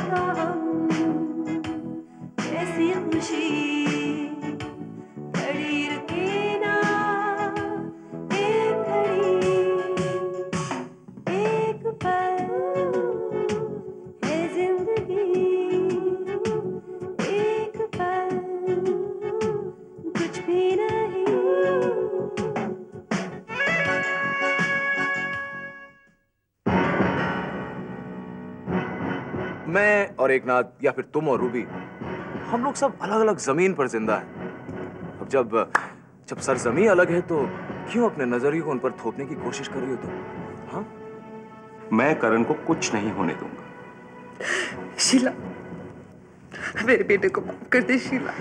का हम, कैसी खुशी घड़ी रुके ना, एक घड़ी एक पल है जिंदगी, एक पल कुछ भी नहीं। मैं और एकनाथ या फिर तुम और रूबी, हम लोग सब अलग अलग जमीन पर जिंदा हैं। अब जब सरजमी अलग है तो क्यों अपने नजरिए को उन पर थोपने की कोशिश कर रही हो तुम? हाँ, मैं करण को कुछ नहीं होने दूंगा। शीला, मेरे बेटे को माफ कर दे शीला।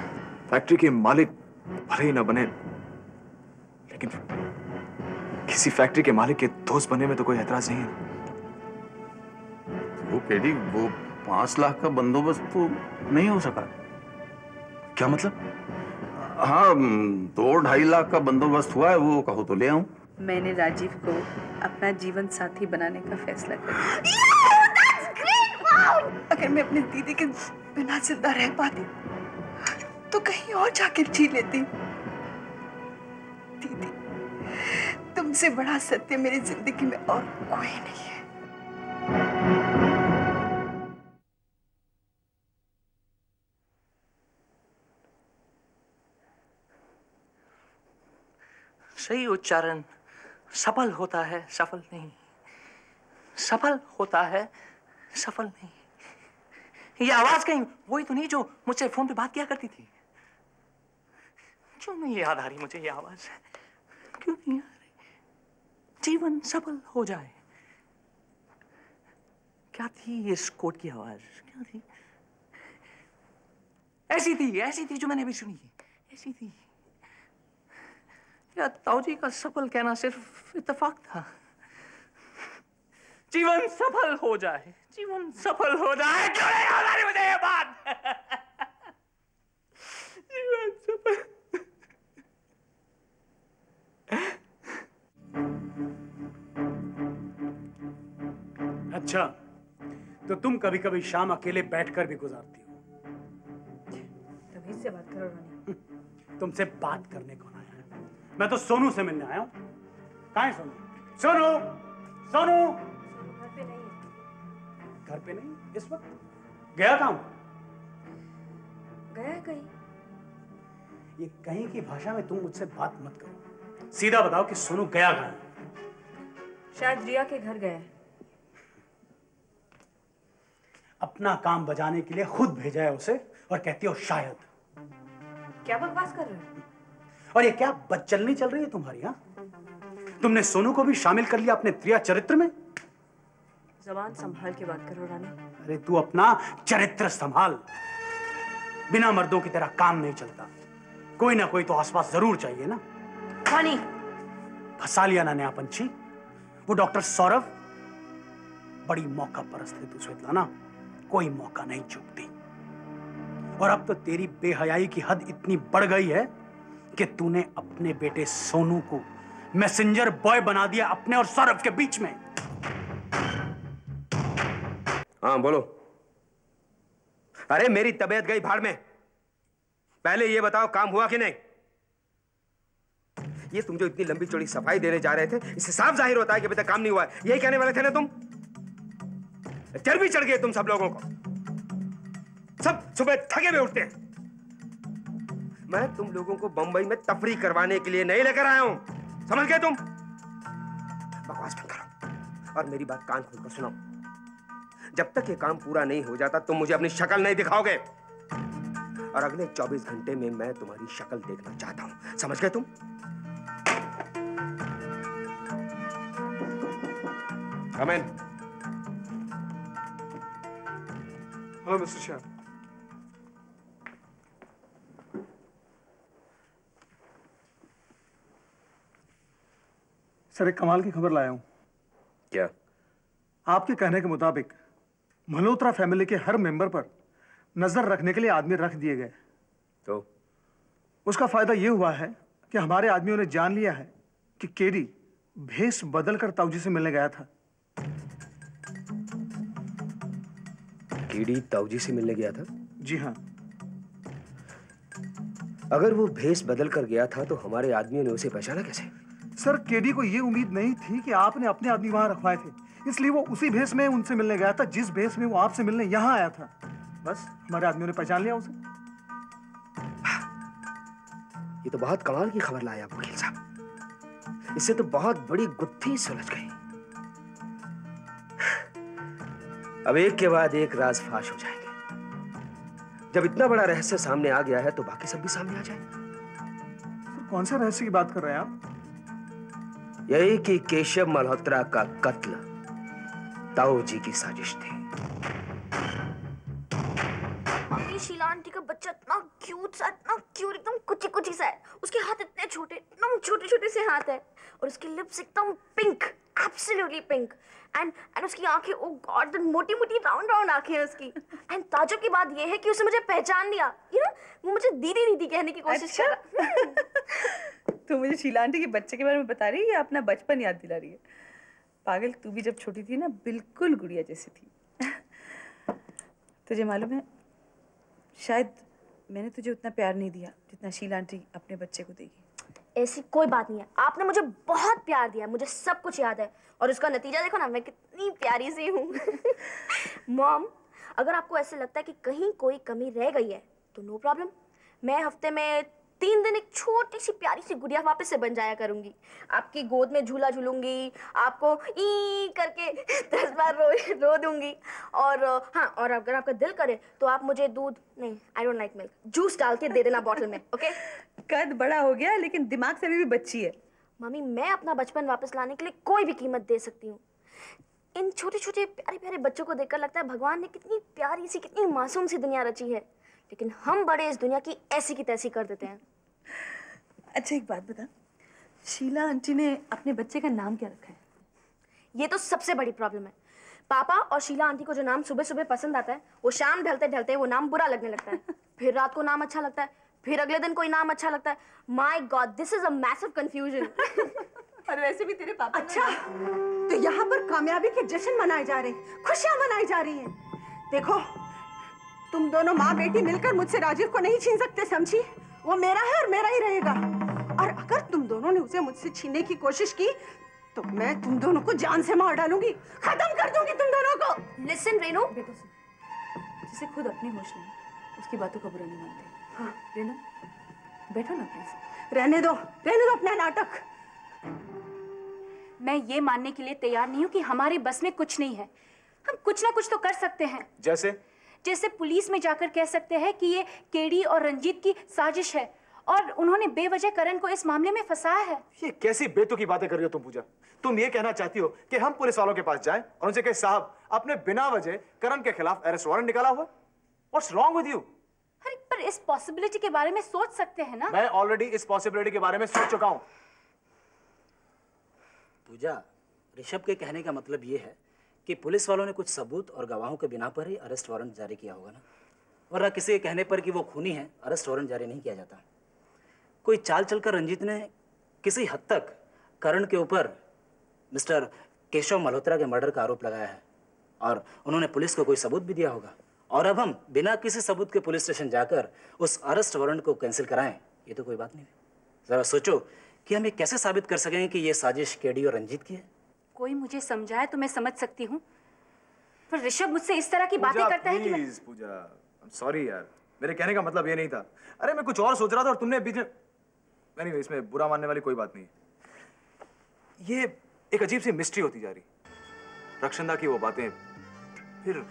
फैक्ट्री के मालिक भले ही ना बने, लेकिन किसी फैक्ट्री के मालिक के दोस्त बनने में तो कोई एतराज नहीं है। वो केडी, वो 5 लाख का बंदोबस्त तो नहीं हो सका। क्या मतलब? हाँ, 2-2.5 लाख का बंदोबस्त हुआ है, वो कहो तो ले आऊं। मैंने राजीव को अपना जीवन साथी बनाने का फैसला कर लिया। अगर मैं अपनी दीदी के बिना जिंदा रह पाती तो कहीं और जाकर जी लेती। दीदी, तुमसे बड़ा सत्य मेरी जिंदगी में और कोई नहीं है। सही उच्चारण सफल होता है, सफल नहीं। सफल होता है, सफल नहीं। ये आवाज कहीं वही तो नहीं जो मुझसे फोन पे बात किया करती थी? क्यों नहीं याद आ रही मुझे ये आवाज? क्यों नहीं आ रही? जीवन सफल हो जाए। क्या थी इस कोट की आवाज? क्या थी? ऐसी थी जो मैंने अभी सुनी। ऐसी थी। या ताऊजी का सफल कहना सिर्फ इत्तेफाक था? जीवन सफल हो जाए, जीवन सफल हो जाए। क्यों नहीं याद आ रही मुझे ये बात? जीवन सफल। अच्छा, तो तुम कभी कभी शाम अकेले बैठकर भी गुजारती हो? तमीज से बात करो रानी। तुमसे बात करने कौन आया है? मैं तो सोनू से मिलने आया हूं। कहाँ है सोनू? सोनू, सोनू घर पे नहीं है। घर पे नहीं इस वक्त? गया कहाँ? गया है कहीं। ये कहीं की भाषा में तुम मुझसे बात मत करो। सीधा बताओ कि सोनू गया कहाँ है? शायद रिया के घर गया है। अपना काम बजाने के लिए खुद भेजा है उसे और कहती हो शायद। क्या बकवास कर रहे हो? और ये क्या बदचलनी चल रही है तुम्हारी? हाँ, तुमने सोनू को भी शामिल कर लिया अपने प्रिय चरित्र में? जबान संभाल के बात करो रानी। अरे तू अपना चरित्र संभाल। बिना मर्दों की तरह काम नहीं चलता। कोई ना कोई तो आसपास जरूर चाहिए ना। रानी, फंसा लिया ना नया पंछी। वो डॉक्टर सौरभ बड़ी मौका परस्त है तू स्वेतलाना, कोई मौका नहीं चूकती। और अब तो तेरी बेहयाई की हद इतनी बढ़ गई है कि तूने अपने बेटे सोनू को मैसेंजर बॉय बना दिया अपने और सौरभ के बीच में। हाँ बोलो। अरे मेरी तबीयत गई भाड़ में। पहले ये बताओ काम हुआ कि नहीं? ये तुम जो इतनी लंबी चौड़ी सफाई देने जा रहे थे, इससे साफ जाहिर होता है कि अभी तक काम नहीं हुआ है। यही कहने वाले थे ना तुम? चर्बी चढ़ गई तुम सब लोगों को। सब सुबह थके हुए उठते हैं। मैं तुम लोगों को बंबई में तफरीह करवाने के लिए नहीं लेकर आया हूं, समझ गए तुम? बकवास बंद करो और मेरी बात कान खोलकर सुनो। जब तक ये काम पूरा नहीं हो जाता तुम मुझे अपनी शक्ल नहीं दिखाओगे, और अगले 24 घंटे में मैं तुम्हारी शक्ल देखना चाहता हूं, समझ गए तुम? Come in. Hello mister Shah. Sir, एक कमाल की खबर लाया हूं। क्या? आपके कहने के मुताबिक मल्होत्रा फैमिली के हर मेंबर पर नजर रखने के लिए आदमी रख दिए गए। तो उसका फायदा यह हुआ है कि हमारे आदमियों ने जान लिया है कि केडी भेष बदलकर ताऊजी से मिलने गया था। केडी ताऊजी से मिलने गया था? जी हाँ। अगर वो भेष बदल कर गया था तो हमारे आदमियों ने उसे पहचाना कैसे? सर, केडी को ये उम्मीद नहीं थी कि आपने अपने आदमी वहां रखवाए थे, इसलिए वो उसी भेष में उनसे मिलने गया था जिस भेष में वो आपसे मिलने यहाँ आया था। बस हमारे आदमियों ने पहचान लिया उसे। ये तो बहुत कमाल की खबर लाया आप वकील साहब। इससे तो बहुत बड़ी गुत्थी सुलझ गई। अब एक के बाद एक राज फाश हो जाएंगे। जब इतना बड़ा रहस्य सामने आ गया है तो बाकी सब भी सामने आ जाएंगे। सर, कौन से रहस्य की बात कर रहे हैं आप? यही कि केशव मल्होत्रा का कत्ल ताऊ जी की साजिश थी। मम्मी, शीला आंटी का बच्चा इतना क्यूट सा, इतना क्यूट, एकदम कुची कुची सा है। उसके हाथ इतने छोटे, एकदम छोटे छोटे से हाथ है, और उसकी लिप्स एकदम पिंक, एब्सोल्युटली पिंक, एंड उसकी आंखें, ओ गॉड, मोटी मोटी राउंड राउंड आंखें हैं उसकी। एंड ताजुब की बात ये है कि उसने मुझे पहचान लिया। वो मुझे दीदी दीदी कहने की कोशिश कर रहा। तो मुझे शीला आंटी के बच्चे के बारे में बता रही है या अपना बचपन याद दिला रही है? पागल, तू भी जब छोटी थी ना बिल्कुल गुड़िया जैसी थी। तुझे मालूम है, शायद मैंने तुझे उतना प्यार नहीं दिया जितना शीला आंटी अपने बच्चे को देगी। ऐसी कोई बात नहीं है, आपने मुझे बहुत प्यार दिया, मुझे सब कुछ याद है, और उसका नतीजा देखो ना, मैं कितनी प्यारी सी हूँ। मॉम, अगर आपको ऐसे लगता है कि कहीं कोई कमी रह गई है तो नो प्रॉब्लम, मैं हफ्ते में 3 दिन एक छोटी सी प्यारी सी गुड़िया वापस से बन जाया करूंगी। आपकी गोद में झूला झूलूंगी, आपको ई करके 10 बार रो दूंगी, और हाँ, और अगर आपका दिल करे तो आप मुझे दूध नहीं, I don't like milk, juice डाल के दे देना बॉटल में, ओके? कद बड़ा हो गया लेकिन दिमाग से अभी भी बच्ची है। मम्मी, मैं अपना बचपन वापस लाने के लिए कोई भी कीमत दे सकती हूँ। इन छोटे छोटे प्यारे प्यारे बच्चों को देखकर लगता है भगवान ने कितनी प्यारी सी, कितनी मासूम सी दुनिया रची है, लेकिन हम बड़े इस दुनिया की ऐसी की तैसी कर देते हैं। अच्छा, एक बात बता, शीला आंटी ने अपने बच्चे का नाम क्या रखा है? ये तो सबसे बड़ी प्रॉब्लम है। पापा और शीला आंटी को जो नाम सुबह सुबह पसंद आता है, वो शाम ढलते ढलते वो नाम बुरा लगने लगता है। फिर रात को नाम अच्छा लगता है, फिर अगले दिन कोई नाम अच्छा लगता है। My God, this is a massive confusion. और वैसे भी तेरे पापा अच्छा, तो यहाँ पर कामयाबी के जश्न मनाए जा रहे हैं, खुशियां मनाई जा रही हैं। देखो, तुम दोनों माँ बेटी मिलकर मुझसे राजीव को नहीं छीन सकते, समझी? वो मेरा है और मेरा ही रहेगा, और अगर तुम दोनों ने उसे मुझसे छीनने की कोशिश की तो मैं तुम दोनों को जान से मार डालूंगी, खत्म कर दूंगी तुम दोनों को। लिसन रेनू, जिसे खुद अपनी होश नहीं, उसकी बातों का बुरा नहीं मानते। हाँ रेनू, बैठो ना प्लीज। रहने दो अपना नाटक। मैं ये मानने के लिए तैयार नहीं हूँ कि हमारे बस में कुछ नहीं है। हम कुछ ना कुछ तो कर सकते हैं। जैसे पुलिस में जाकर कह सकते हैं कि ये केडी और रंजीत की साजिश है और उन्होंने बेवजह करण को इस मामले में फंसाया है। ये कैसी बेतुकी बातें कर रही हो तुम पूजा? तुम ये कहना चाहती हो कि हम पुलिस वालों के पास जाएं और उनसे कहें साहब आपने बिना वजह करण के खिलाफ अरेस्ट वारंट निकाला हुआ? What's wrong with you? अरे पर इस पॉसिबिलिटी के बारे में सोच सकते हैं ना। मैं ऑलरेडी इस पॉसिबिलिटी के बारे में सोच चुका हूं। पूजा, ऋषभ के कहने का मतलब ये है कि पुलिस वालों ने कुछ सबूत और गवाहों के बिना पर ही अरेस्ट वारंट जारी किया होगा ना, वरना किसी के कहने पर कि वो खूनी है अरेस्ट वारंट जारी नहीं किया जाता। कोई चाल चलकर रंजीत ने किसी हद तक करण के ऊपर मिस्टर केशव मल्होत्रा के मर्डर का आरोप लगाया है और उन्होंने पुलिस को कोई सबूत भी दिया होगा, और अब हम बिना किसी सबूत के पुलिस स्टेशन जाकर उस अरेस्ट वारंट को कैंसिल कराएं, ये तो कोई बात नहीं है। जरा सोचो कि हम ये कैसे साबित कर सकेंगे कि ये साजिश केडी और रंजीत की है। कोई मुझे समझाए तो मैं समझ सकती हूँ, पर ऋषभ मुझसे इस तरह की बातें करता है कि मैं... please Pooja, I am sorry यार, मेरे कहने का मतलब ये नहीं था। अरे मैं कुछ और सोच रहा था और तुमने बीच में... नहीं, इसमें बुरा मानने वाली कोई बात नहीं है। ये एक अजीब सी मिस्ट्री होती जा रही। रक्षंदा की वो बातें, फिर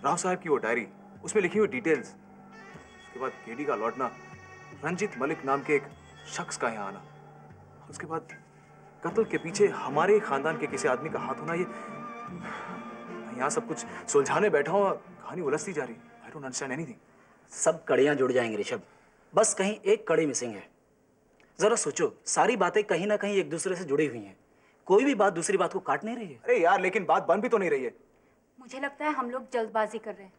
राव साहब की वो डायरी, उसमें लिखी हुई डिटेल्स, उसके बाद केडी का लौटना, रंजीत मलिक नाम के एक शख्स का यहाँ आना, उसके बाद कत्ल के पीछे हमारे खानदान के किसी आदमी का हाथ होना। ये यहाँ सब कुछ सुलझाने बैठा हूँ, कहानी उलझती जा रही। I don't understand anything. सब कड़ियां जुड़ जाएंगी ऋषभ, बस कहीं एक कड़ी मिसिंग है। जरा सोचो, सारी बातें कहीं ना कहीं एक दूसरे से जुड़ी हुई हैं, कोई भी बात दूसरी बात को काट नहीं रही है। अरे यार, लेकिन बात बन भी तो नहीं रही है। मुझे लगता है हम लोग जल्दबाजी कर रहे हैं।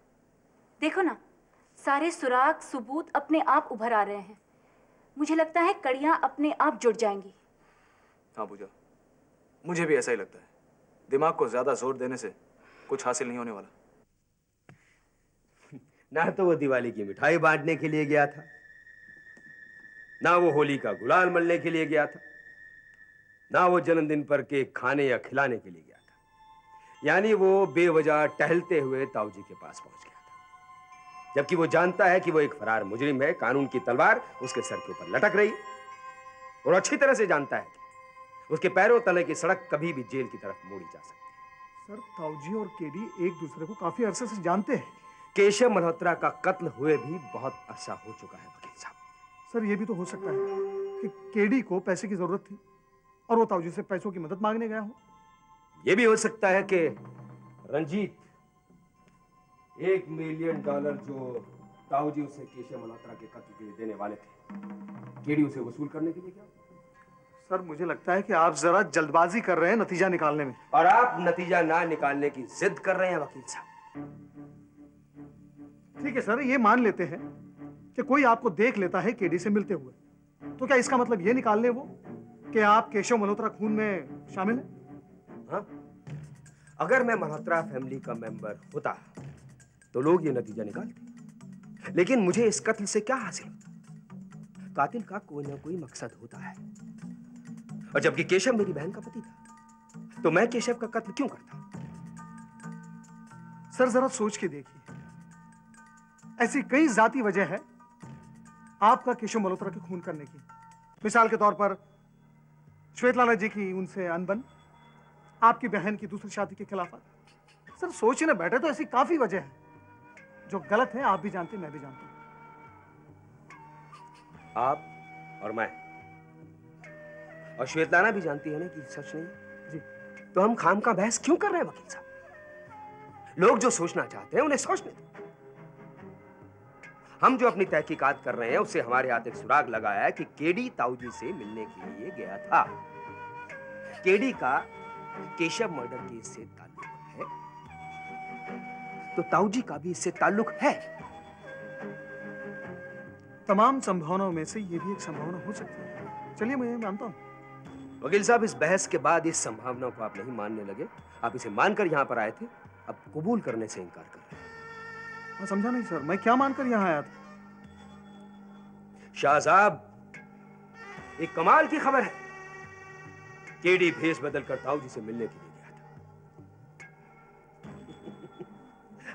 देखो ना, सारे सुराग सबूत अपने आप उभर आ रहे हैं। मुझे लगता है कड़ियां अपने आप जुड़ जाएंगी। हाँ पूजा, मुझे भी ऐसा ही लगता है। दिमाग को ज्यादा जोर देने से कुछ हासिल नहीं होने वाला। ना तो वो दिवाली की मिठाई बांटने के लिए गया था, ना वो होली का गुलाल मलने के लिए गया था, ना वो जन्मदिन पर केक खाने या खिलाने के लिए गया था। यानी वो बेवजह टहलते हुए ताऊजी के पास पहुंच गया था, जबकि वो जानता है कि वो एक फरार मुजरिम है, कानून की तलवार उसके सर के ऊपर लटक रही, और अच्छी तरह से जानता है कि उसके पैरों तले की सड़क कभी भी जेल की तरफ मोड़ी जा सकती है। सर, ताऊजी और केडी एक दूसरे को काफी अरसे से जानते हैं। केशव मल्होत्रा का कत्ल हुए भी बहुत अरसा हो चुका है वकील साहब। सर, ये भी तो हो सकता है कि केडी को पैसे की जरूरत थी और वो ताऊजी से पैसों की मदद मांगने गया हो। ये भी हो सकता है कि रंजीत $1 मिलियन जो ताऊजी उसे केशव मल्होत्रा के कत्ल के लिए देने वाले थे, केडी उसे वसूल करने के लिए गया। सर, मुझे लगता है कि आप जरा जल्दबाजी कर रहे हैं नतीजा निकालने में। और आप नतीजा ना निकालने की जिद कर रहे हैं वकील साहब। ठीक है सर, ये मान लेते हैं कि कोई आपको देख लेता है केडी से मिलते हुए, तो क्या इसका मतलब ये निकाल ले वो कि आप केशव मल्होत्रा खून में शामिल हैं? हाँ? अगर मैं मल्होत्रा फैमिली का मेंबर होता तो लोग ये नतीजा निकालते, लेकिन मुझे इस कत्ल से क्या हासिल होता? कातिल का कोई ना कोई मकसद होता है, और जबकि केशव मेरी बहन का पति था, तो मैं केशव का कत्ल क्यों करता? सर, जरा सोच के देखिए, ऐसी कई जाती वजह है आपका केशव मल्होत्रा के खून करने की। मिसाल के तौर पर श्वेतलाना जी की उनसे अनबन, आपकी बहन की दूसरी शादी के खिलाफ। सर, सोचने बैठे तो ऐसी काफी वजह है जो गलत है, आप भी जानते, मैं भी जानता हूं। आप और मैं और श्वेतलाना भी जानती है ना कि सच नहीं जी। तो हम खाम का बहस क्यों कर रहे हैं वकील साहब? लोग जो सोचना चाहते हैं उन्हें सोचने दो। हम जो अपनी तहकीकात कर रहे हैं उससे हमारे हाथ एक सुराग लगाया है कि केडी ताऊजी से मिलने के लिए गया था। केडी का केशव मर्डर केस से ताल्लुक है, तो ताऊजी का भी इससे ताल्लुक है। तमाम संभावनाओं में से ये भी एक संभावना हो सकती है। चलिए, मैं ये मानता हूं। वकील साहब, इस बहस के बाद इस संभावना को आप नहीं मानने लगे, आप इसे मानकर यहां पर आए थे, अब कबूल करने से इनकार कर रहे हैं। मैं समझा नहीं सर, मैं क्या मानकर यहाँ आया था? शाहजाब, एक कमाल की खबर है। केडी भेष बदलकर ताऊजी से मिलने के लिए गया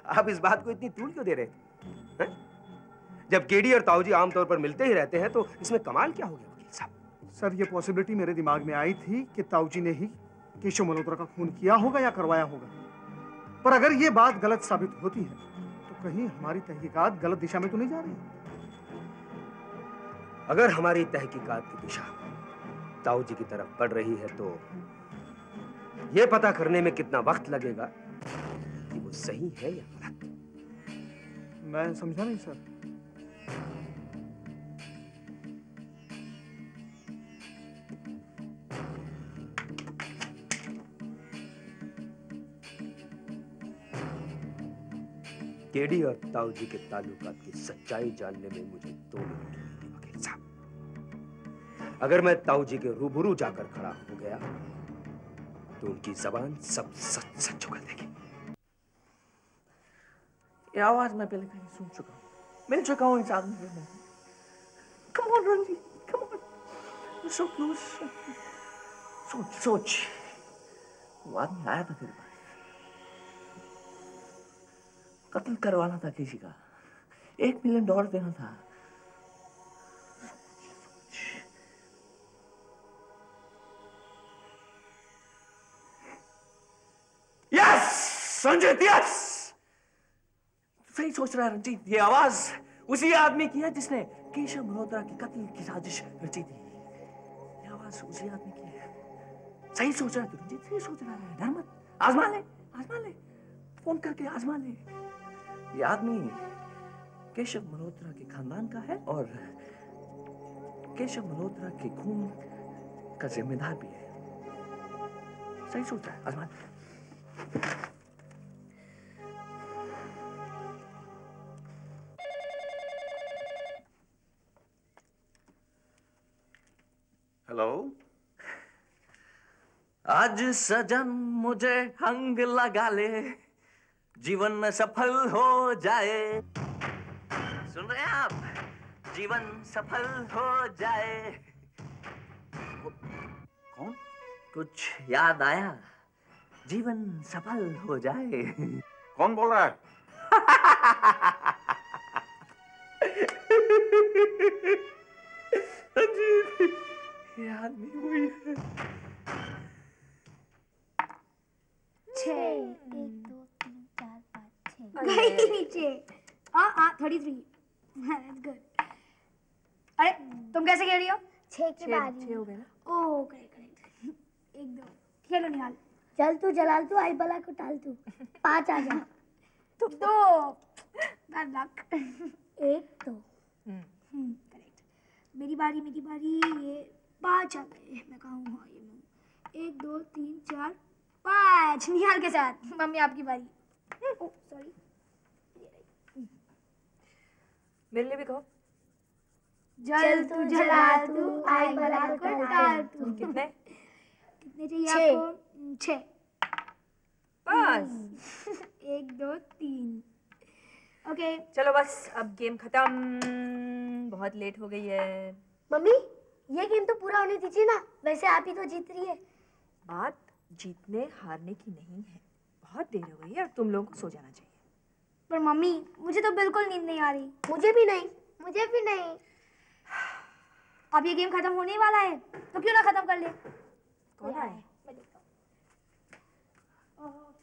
था। आप इस बात को इतनी तूल क्यों दे रहे थे? जब केडी और ताऊजी आमतौर पर मिलते ही रहते हैं, तो इसमें कमाल क्या हो गया वकील साहब? सर, ये पॉसिबिलिटी मेरे दिमाग में आई थी कि ताऊजी ने ही केशव मल्होत्रा का खून किया होगा या करवाया होगा। पर अगर ये बात गलत साबित होती है तो कहीं हमारी तहकीकात गलत दिशा में तो नहीं जा रही? अगर हमारी तहकीकात की दिशा ताऊजी की तरफ बढ़ रही है तो यह पता करने में कितना वक्त लगेगा कि वो सही है या गलत। मैं समझा नहीं सर। केडी और ताऊजी के ताल्लुकात की सच्चाई जानने में मुझे 2 मिनट लगेंगे वकील साहब। अगर मैं ताऊजी के रूबरू जाकर खड़ा हो गया तो उनकी जबान सब सच सच उगल देगी। ये आवाज मैं पहले कहीं सुन चुका हूँ, मिल चुका हूँ इस आदमी से। Come on, Ranjit, come on. You're so close. सोच, वो आदमी आया था तेरे पास, कत्ल करवाना था किसी का, $1 मिलियन देना था। यस संजीत, यस सही सोच रहा है रंजीत। ये आवाज उसी आदमी की है जिसने केशव मल्होत्रा की कत्ल की साजिश रची थी। ये आवाज उसी आदमी की है। सही सोच रहा है रंजीत, सही सोच रहा है। डर मत, आजमा ले, फोन करके आजमा ले। ये आदमी केशव मल्होत्रा के खानदान का है और केशव मल्होत्रा के खून का जिम्मेदार भी है। सही सोच रहा है, आजमा ले। हेलो, आज सजन मुझे हंग लगा ले, जीवन में सफल हो जाए। सुन रहे हैं आप? जीवन सफल हो जाए। कौन? कुछ याद आया? जीवन सफल हो जाए। कौन बोल रहा है? ये आदमी वही है। 6 1 2 3 4 5 6 गई नीचे। हाँ 33 दैट्स गुड। अरे तुम कैसे खेल रही हो? 6 की बारी हो गए ना। ओह करेक्ट 1 2 खेलो निहाल। चल तू जलाल तू आई बला को टाल तू 5 आ जा। तुम दो बैड लक। 1 2 करेक्ट। मेरी बारी ये 5 आ गए। मैं कहूँ हाँ ये मैं 1 2 3 4 5 निहाल के साथ। मम्मी आपकी बारी। Oh sorry. मेरे लिए भी कहो। जल तू जला तू आई बला को टाल तू। कितने? कितने चाहिए आपको? 6 बस। 1 2 3 ओके। चलो बस अब गेम खत्म। बहुत लेट हो गई है। मम्मी ये गेम तो पूरा होने दीजिए ना, वैसे आप ही तो जीत रही है। बात जीतने हारने की नहीं है। बहुत देर हो गई है और तुम लोगों को सो जाना चाहिए। पर मम्मी मुझे तो बिल्कुल नींद नहीं आ रही। मुझे भी नहीं। अब ये गेम खत्म होने ही वाला है तो क्यों ना खत्म कर ले। कौन आया? मैं देखता हूँ।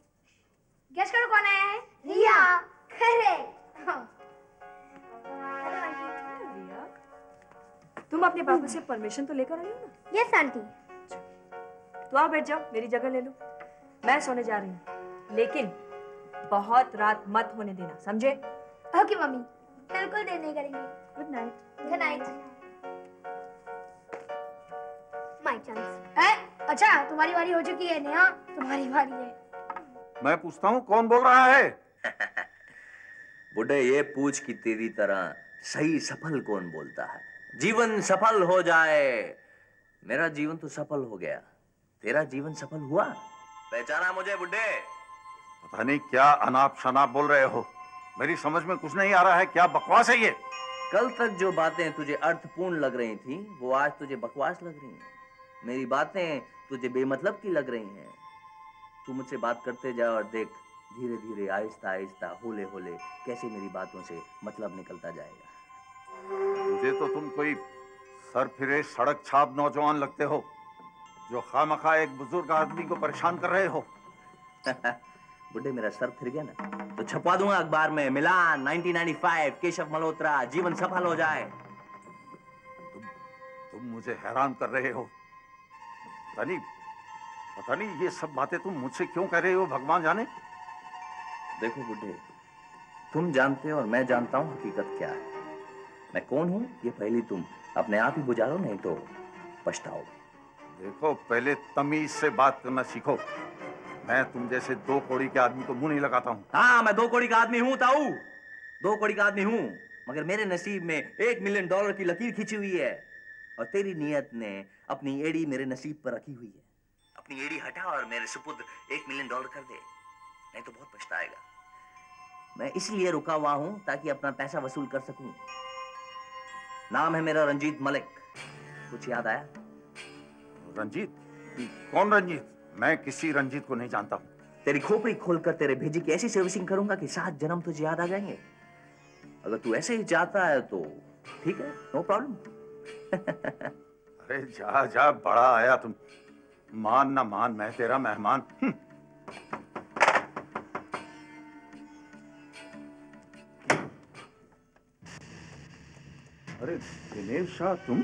गेस करो कौन आया है? रिया। करेक्ट। रिया, तुम अपने पापा से परमिशन तो लेकर आई हो ना? Yes aunty. तो आओ बैठ जाओ, मेरी जगह ले लो। मैं सोने जा रही हूँ, लेकिन बहुत रात मत होने देना, समझे? ओके मम्मी, बिल्कुल देर नहीं करेंगे। Good night. Good night. My chance. अच्छा तुम्हारी बारी हो चुकी है नेहा, तुम्हारी बारी है। मैं पूछता हूँ कौन बोल रहा है? बुड्ढे ये पूछ कि तेरी तरह सही सफल कौन बोलता है? जीवन सफल हो जाए। मेरा जीवन तो सफल हो गया, तेरा जीवन सफल हुआ? पहचाना मुझे बुड्ढे? पता नहीं क्या अनाप शनाप बोल रहे हो, मेरी समझ में कुछ नहीं आ रहा है। क्या बकवास है ये? कल तक जो बातें तुझे अर्थपूर्ण लग रही थी वो आज तुझे बकवास लग रही हैं। मेरी बातें तुझे बेमतलब की लग रही हैं। तू मुझसे बात करते जा और देख, धीरे धीरे आहिस्ता आहिस्ता होले होले कैसे मेरी बातों से मतलब निकलता जाएगा। मुझे तो तुम कोई सर फिरे सड़क छाप नौजवान लगते हो जो खामखा एक बुजुर्ग आदमी को परेशान कर रहे हो। बुड्ढे मेरा सर फिर गया ना तो छपवा दूंगा अखबार में, मिलान 1995 केशव मल्होत्रा जीवन सफल हो जाए। तुम मुझे हैरान कर रहे हो। पता नहीं ये सब बातें तुम मुझसे क्यों कर रहे हो, भगवान जाने। देखो बुड्ढे, तुम जानते हो और मैं जानता हूं हकीकत क्या है। मैं कौन हूं ये पहले तुम अपने आप ही बुझा लो, नहीं तो पछताओगे। देखो पहले तमीज से बात करना सीखो। मैं तुम जैसे 2 कौड़ी के आदमी को मुंह नहीं लगाता हूँ। हाँ, मैं 2 कौड़ी का आदमी हूँ ताऊ, 2 कौड़ी का आदमी हूँ, मगर मेरे नसीब में $1 मिलियन की लकीर खींची हुई है और तेरी नियत ने अपनी एड़ी मेरे नसीब पर रखी हुई है। अपनी एड़ी हटा और मेरे सुपुर्द $1 मिलियन कर दे, नहीं तो बहुत पछताएगा। मैं इसलिए रुका हुआ हूं ताकि अपना पैसा वसूल कर सकूं। नाम है मेरा रंजीत मलिक। कुछ याद आया? रंजीत? कौन रंजीत? मैं किसी रंजीत को नहीं जानता हूं। तेरी खोपड़ी खोलकर तेरे भेजी की ऐसी सर्विसिंग करूंगा कि 7 जन्म तुझे याद आ जाएंगे। अगर तू ऐसे ही चाहता है तो ठीक है, नो प्रॉब्लम। अरे जा जा, बड़ा आया तुम। मान ना मान, मैं तेरा मेहमान। अरे दिनेश शाह तुम?